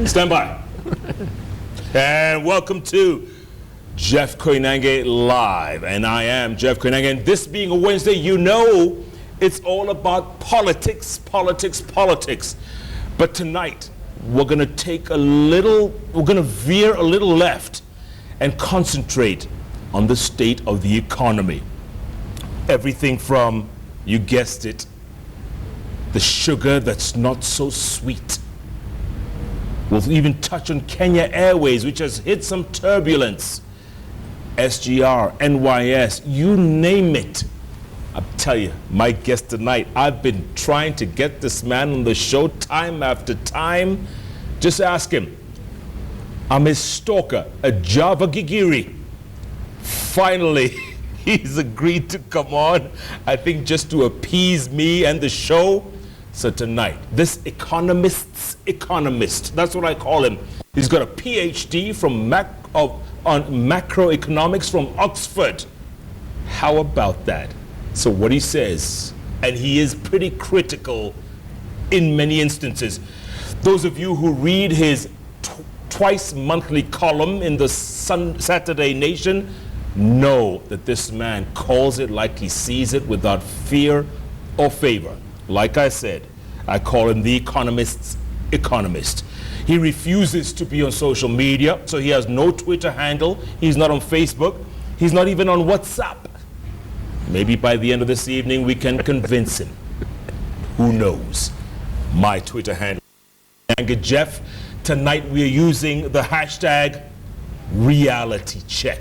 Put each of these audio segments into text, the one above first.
Stand by. And welcome to Jeff Koinange Live. And I am Jeff Koinange. And this being a Wednesday, you know it's all about politics, politics, politics. But tonight, we're going to veer a little left and concentrate on the state of the economy. Everything from, you guessed it, the sugar that's not so sweet. We'll even touch on Kenya Airways, which has hit some turbulence. SGR, NYS, you name it. I'll tell you, my guest tonight, I've been trying to get this man on the show time after time. Just ask him. I'm his stalker, a Java Gigiri. Finally, he's agreed to come on, I think just to appease me and the show. So tonight, this economist's economist, that's what I call him. He's got a PhD on macroeconomics from Oxford. How about that? So what he says, and he is pretty critical in many instances. Those of you who read his twice monthly column in the Saturday Nation know that this man calls it like he sees it without fear or favor. Like I said, I call him the economist's economist. He refuses to be on social media, so he has no Twitter handle. He's not on Facebook. He's not even on WhatsApp. Maybe by the end of this evening, we can convince him. Who knows? My Twitter handle. And Jeff, tonight we are using the hashtag reality check.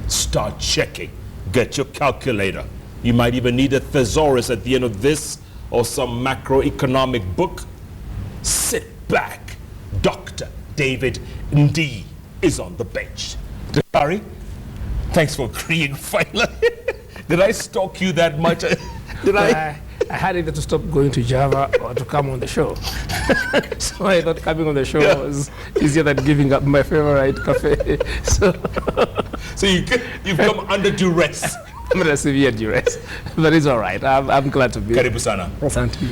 Start checking. Get your calculator. You might even need a thesaurus at the end of this or some macroeconomic book. Sit back. Dr. David Ndii is on the bench. Sorry? Thanks for agreeing finally. Did I stalk you that much? I had either to stop going to Java or to come on the show. So I thought coming on the show was easier than giving up my favorite cafe. So you've come under duress. I'm under severe duress, but it's all right. I'm glad to be here. Karibu sana. Thank you.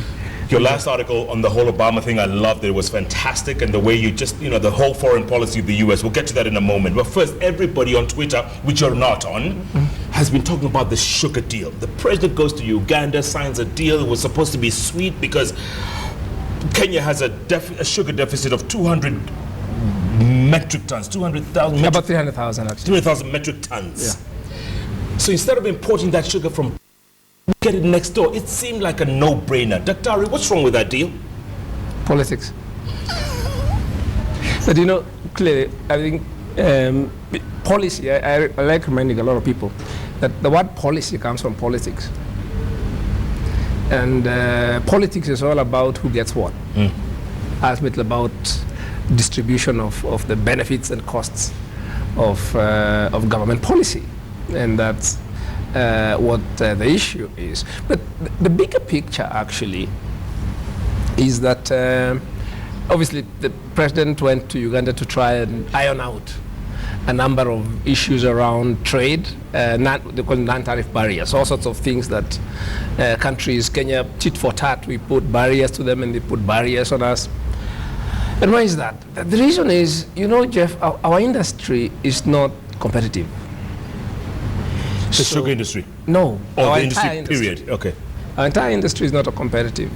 Your last article on the whole Obama thing, I loved it. It was fantastic. And the way you just, the whole foreign policy of the U.S., we'll get to that in a moment. But first, everybody on Twitter, which you're not on, has been talking about the sugar deal. The president goes to Uganda, signs a deal. It was supposed to be sweet because Kenya has a sugar deficit of 200 metric tons, 200,000 about 300,000 actually. 200,000 metric tons. Yeah. So instead of importing that sugar from get it next door, it seemed like a no-brainer. Dr. Ari, what's wrong with that deal? Politics. But clearly, I think policy, I like reminding a lot of people that the word policy comes from politics. And politics is all about who gets what. Ultimately about distribution of the benefits and costs of government policy. And that's what the issue is. But the bigger picture actually is that obviously the president went to Uganda to try and iron out a number of issues around trade, they call non-tariff barriers, all sorts of things that countries, Kenya, tit for tat, we put barriers to them and they put barriers on us. And why is that? The reason is, Jeff, our industry is not competitive. The sugar industry? No. Or the industry, period. Okay. Our entire industry is not competitive.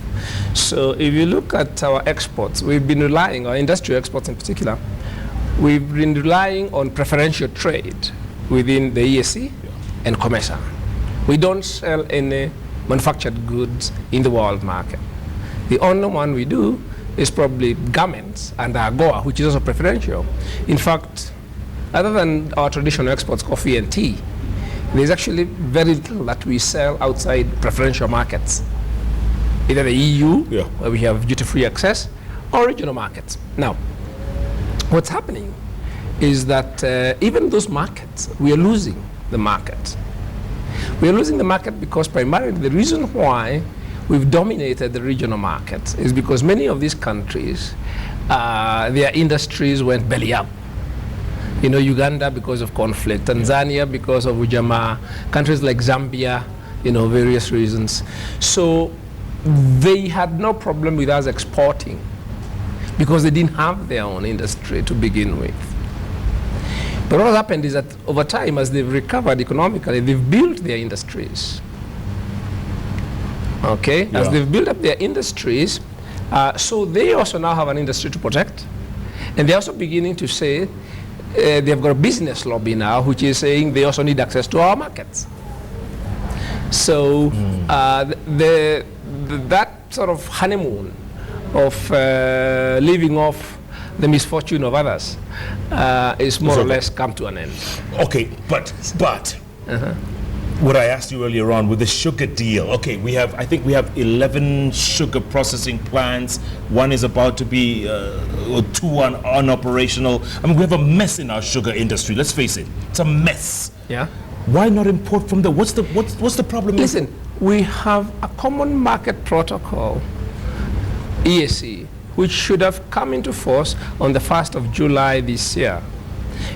So if you look at our exports, we've been relying, our industrial exports in particular, we've been relying on preferential trade within the EAC and COMESA. We don't sell any manufactured goods in the world market. The only one we do is probably garments and AGOA, which is also preferential. In fact, other than our traditional exports, coffee and tea, there's actually very little that we sell outside preferential markets, either the EU, where we have duty-free access, or regional markets. Now, what's happening is that even those markets, we are losing the market. We are losing the market because primarily the reason why we've dominated the regional markets is because many of these countries, their industries went belly up. Uganda because of conflict, Tanzania because of Ujamaa, countries like Zambia, various reasons. So they had no problem with us exporting because they didn't have their own industry to begin with. But what has happened is that over time, as they've recovered economically, they've built their industries. Okay? Yeah. As they've built up their industries, so they also now have an industry to protect. And they're also beginning to say, they've got a business lobby now, which is saying they also need access to our markets. So that sort of honeymoon of living off the misfortune of others is more or less come to an end. Okay, but what I asked you earlier on with the sugar deal, okay, I think we have 11 sugar processing plants. One is about to be, 2 unoperational. I mean, we have a mess in our sugar industry. Let's face it, it's a mess. Yeah. Why not import from there? What's the problem? Listen, we have a common market protocol, EAC, which should have come into force on the 1st of July this year.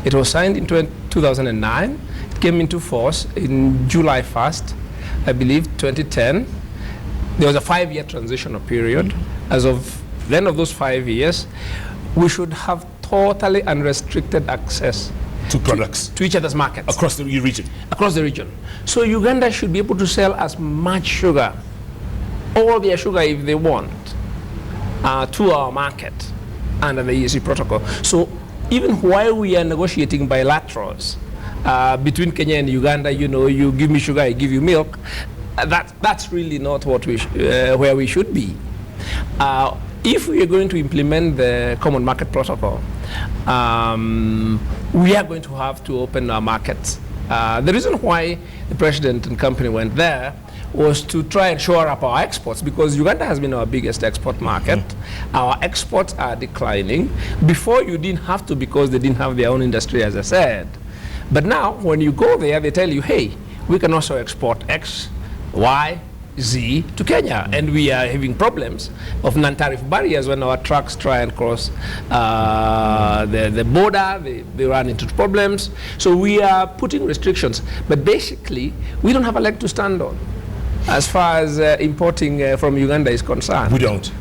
It was signed in 2009. It came into force in July 1st, I believe, 2010. There was a 5-year transitional period. As of the end of those 5 years, we should have totally unrestricted access to products, to each other's markets. Across the region. Across the region. So Uganda should be able to sell as much sugar, all their sugar if they want, to our market under the EAC protocol. So even while we are negotiating bilaterals between Kenya and Uganda, you give me sugar, I give you milk, that's really not what where we should be. If we are going to implement the common market protocol, we are going to have to open our markets. The reason why the president and company went there was to try and shore up our exports, because Uganda has been our biggest export market. Our exports are declining. Before, you didn't have to because they didn't have their own industry, as I said. But now, when you go there, they tell you, hey, we can also export X, Y, Z to Kenya, and we are having problems of non-tariff barriers when our trucks try and cross the border. They run into problems. So we are putting restrictions, but basically we don't have a leg to stand on as far as importing from Uganda is concerned. We don't.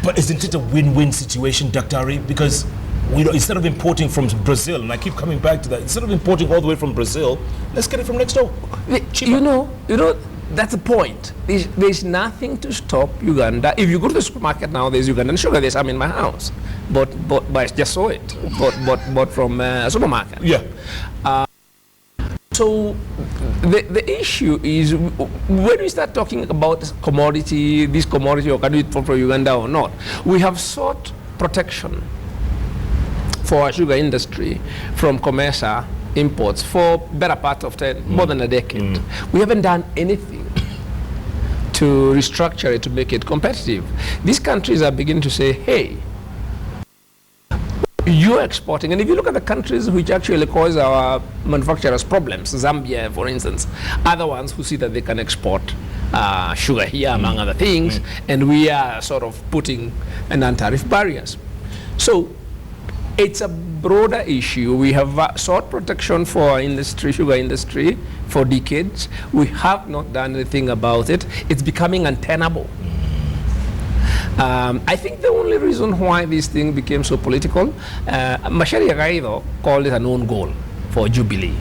But isn't it a win-win situation, Dr. Ari? Because instead of importing from Brazil, and I keep coming back to that, instead of importing all the way from Brazil, let's get it from next door. Cheaper. You know, that's the point. There's nothing to stop Uganda. If you go to the supermarket now, there's Ugandan sugar. There's some in my house, but I just saw it. But from a supermarket. Yeah. So the issue is, when we start talking about this commodity, or can we import from Uganda or not, we have sought protection for our sugar industry from COMESA imports for better part of more than a decade. We haven't done anything to restructure it to make it competitive. These countries are beginning to say, hey, you're exporting, and if you look at the countries which actually cause our manufacturers problems, Zambia, for instance, are the ones who see that they can export sugar here, among other things, and we are sort of putting non-tariff barriers. So it's a broader issue. We have sought protection for our industry, sugar industry, for decades. We have not done anything about it. It's becoming untenable. I think the only reason why this thing became so political, Macharia Gaido called it an own goal for Jubilee.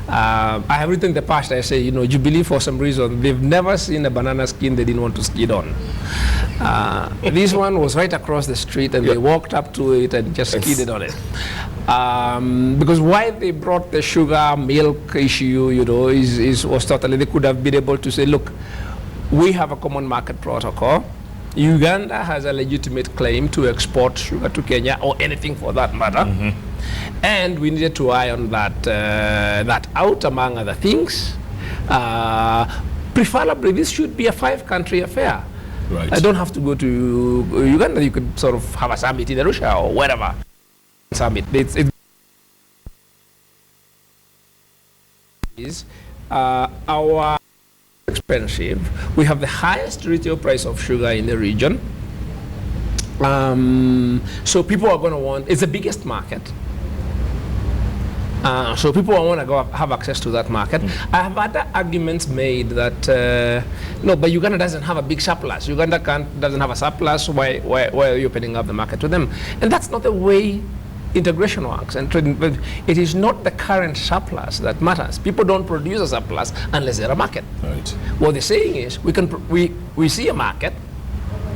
I have written in the past, I say, Jubilee, for some reason, they've never seen a banana skin they didn't want to skid on. This one was right across the street, and they walked up to it and just skidded on it. Because why they brought the sugar, milk issue, was totally, they could have been able to say, look, we have a common market protocol. Uganda has a legitimate claim to export sugar to Kenya, or anything for that matter. And we needed to iron that out, among other things. Preferably, this should be a 5-country affair. Right. I don't have to go to Uganda. You could sort of have a summit in Arusha or wherever. Summit. Our expensive. We have the highest retail price of sugar in the region. So people are going to want, it's the biggest market. So people want to go have access to that market. I have other arguments made that no, but Uganda doesn't have a big surplus. Uganda doesn't have a surplus. Why are you opening up the market to them? And that's not the way integration works. And it is not the current surplus that matters. People don't produce a surplus unless there's a market. Right. What they're saying is we see a market.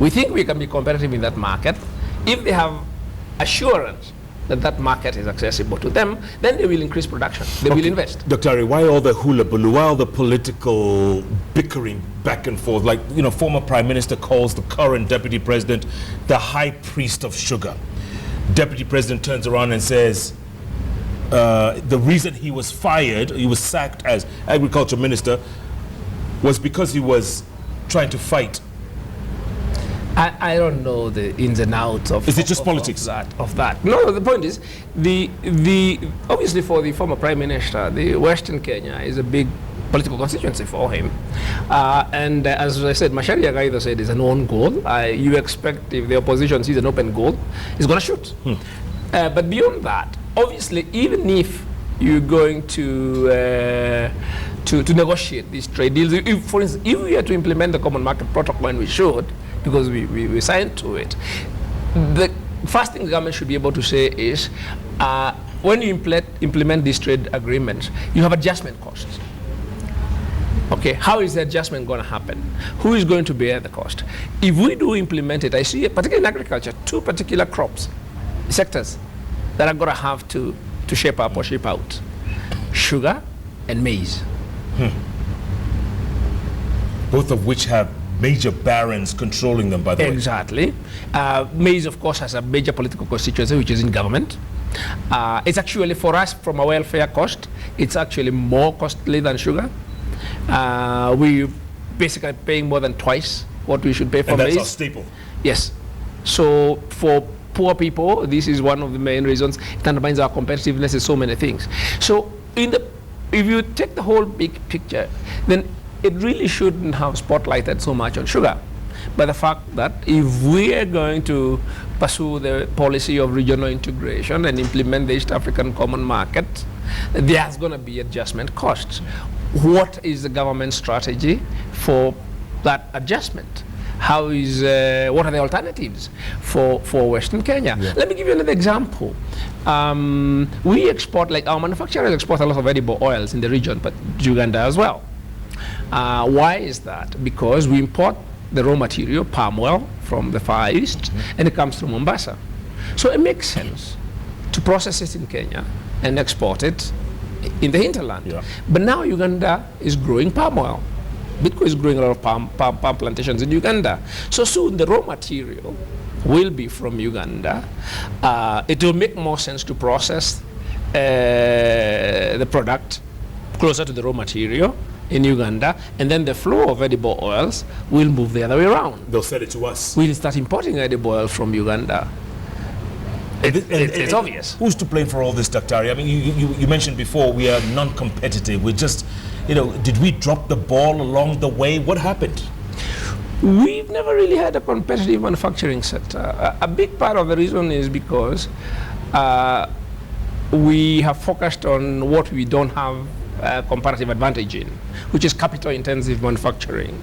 We think we can be competitive in that market. If they have assurance that that market is accessible to them, then they will increase production. They will invest. Dr. Ari, why all the hullabaloo? Why all the political bickering back and forth? Like, former Prime Minister calls the current Deputy President the high priest of sugar. Deputy President turns around and says the reason he was fired, he was sacked as Agriculture Minister, was because he was trying to fight. I don't know the ins and outs of. Is it just politics? Of that. No, the point is, obviously for the former Prime Minister, the Western Kenya is a big political constituency for him. And as I said, Macharia Gaitho said it's an own goal. You expect if the opposition sees an open goal, it's going to shoot. But beyond that, obviously, even if you're going to negotiate these trade deals, for instance, if we are to implement the Common Market Protocol, and we should, because we signed to it, the first thing the government should be able to say is, when you implement these trade agreements, you have adjustment costs. Okay, how is the adjustment going to happen? Who is going to bear the cost? If we do implement it, I see, particularly in agriculture, two particular sectors that are going to have to shape up or shape out: sugar and maize. Both of which have major barons controlling them, by the way. Exactly. Maize, of course, has a major political constituency, which is in government. It's actually, for us, from a welfare cost, it's actually more costly than sugar. We basically paying more than twice what we should pay for maize. And that's our staple. Yes. So for poor people, this is one of the main reasons. It undermines our competitiveness in so many things. So if you take the whole big picture, then it really shouldn't have spotlighted so much on sugar. But the fact that if we are going to pursue the policy of regional integration and implement the East African Common Market, there's going to be adjustment costs. What is the government strategy for that adjustment? What are the alternatives for Western Kenya? Yeah. Let me give you another example. We export, like our manufacturers export a lot of edible oils in the region, but Uganda as well. Why is that? Because we import the raw material, palm oil, from the Far East, and it comes through Mombasa. So it makes sense to process it in Kenya and export it in the hinterland. Yeah. But now Uganda is growing palm oil. Bitco is growing a lot of palm plantations in Uganda. So soon the raw material will be from Uganda. It will make more sense to process the product closer to the raw material in Uganda, and then the flow of edible oils will move the other way around. They'll sell it to us. We'll start importing edible oil from Uganda. It's obvious. Who's to blame for all this, Dr. Ari? I mean, you mentioned before we are non-competitive. We just, did we drop the ball along the way? What happened? We've never really had a competitive manufacturing sector. A big part of the reason is because we have focused on what we don't have comparative advantage in, which is capital-intensive manufacturing.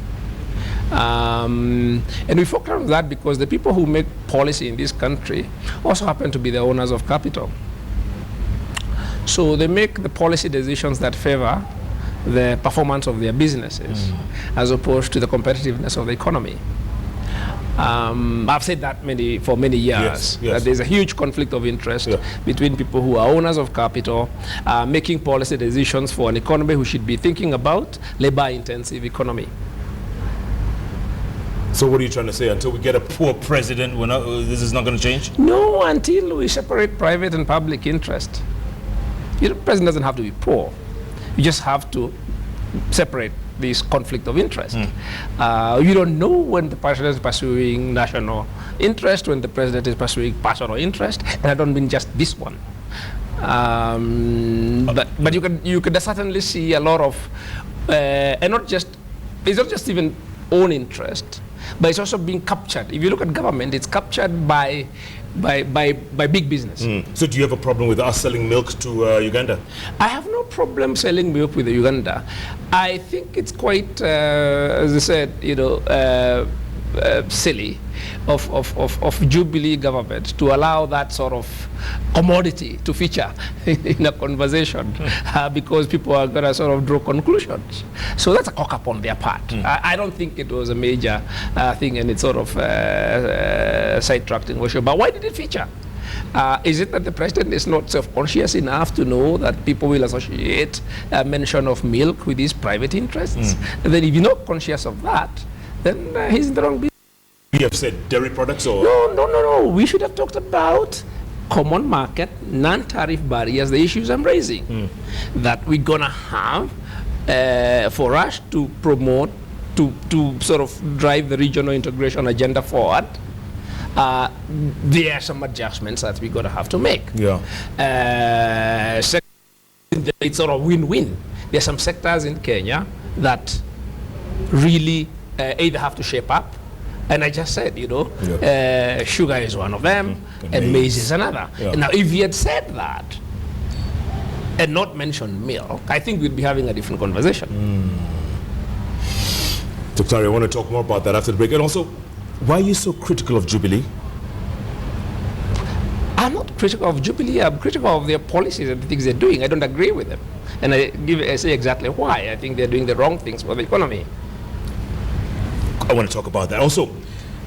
And we focus on that because the people who make policy in this country also happen to be the owners of capital. So they make the policy decisions that favor the performance of their businesses as opposed to the competitiveness of the economy. I've said that for many years, that there's a huge conflict of interest between people who are owners of capital, making policy decisions for an economy who should be thinking about labor-intensive economy. So what are you trying to say? Until we get a poor president, this is not going to change? No, until we separate private and public interest. The president doesn't have to be poor. You just have to separate this conflict of interest. You don't know when the president is pursuing national interest, when the president is pursuing personal interest, and I don't mean just this one. But you could certainly see a lot of, and it's not just even own interest, but it's also being captured. If you look at government, it's captured by big business. So do you have a problem with us selling milk to Uganda? I have no problem selling milk with Uganda. I think it's quite, as I said, silly of Jubilee government to allow that sort of commodity to feature in a conversation because people are going to sort of draw conclusions. So that's a cock up on their part. I don't think it was a major thing, and it's sort of sidetracking issue. But why did it feature? Is it that the president is not self-conscious enough to know that people will associate a mention of milk with his private interests? And then if you're not conscious of that, then he's in the wrong business. You have said dairy products or? No. We should have talked about common market, non-tariff barriers, the issues I'm raising. That we're going to have for us to promote, to sort of drive the regional integration agenda forward. There are some adjustments that we're going to have to make. Yeah. It's sort of win-win. There are some sectors in Kenya that really either have to shape up, and I just said, sugar is one of them, and maize is another. Yeah. Now, if he had said that and not mentioned milk, I think we'd be having a different conversation. Dr. I want to talk more about that after the break. And also, why are you so critical of Jubilee? I'm not critical of Jubilee. I'm critical of their policies and the things they're doing. I don't agree with them. And I say exactly why. I think they're doing the wrong things for the economy. I want to talk about that. Also,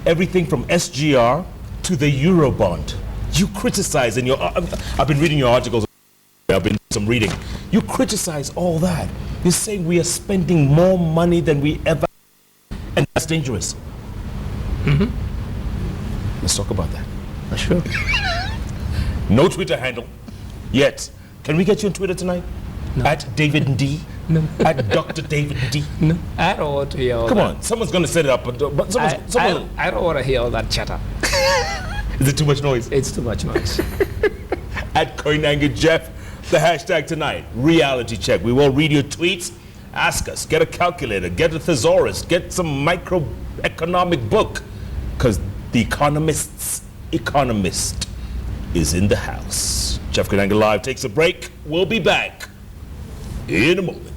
everything from SGR to the Eurobond. You criticize in your... I've been reading your articles. I've been doing some reading. You criticize all that. You're saying we are spending more money than we ever... And that's dangerous. Let's talk about that. Sure. No Twitter handle yet. Can we get you on Twitter tonight? No. At David Ndii? No. At Dr. David Ndii? No. I don't want to hear all Come that. on, someone's going to set it up. But someone... I don't want to hear all that chatter. Is it too much noise? It's too much noise. At Koinange Jeff, the hashtag tonight, reality check. We will read your tweets. Ask us, get a calculator, get a thesaurus, get some microeconomic book, because the economist is in the house. Jeff Koinange Live takes a break. We'll be back in a moment.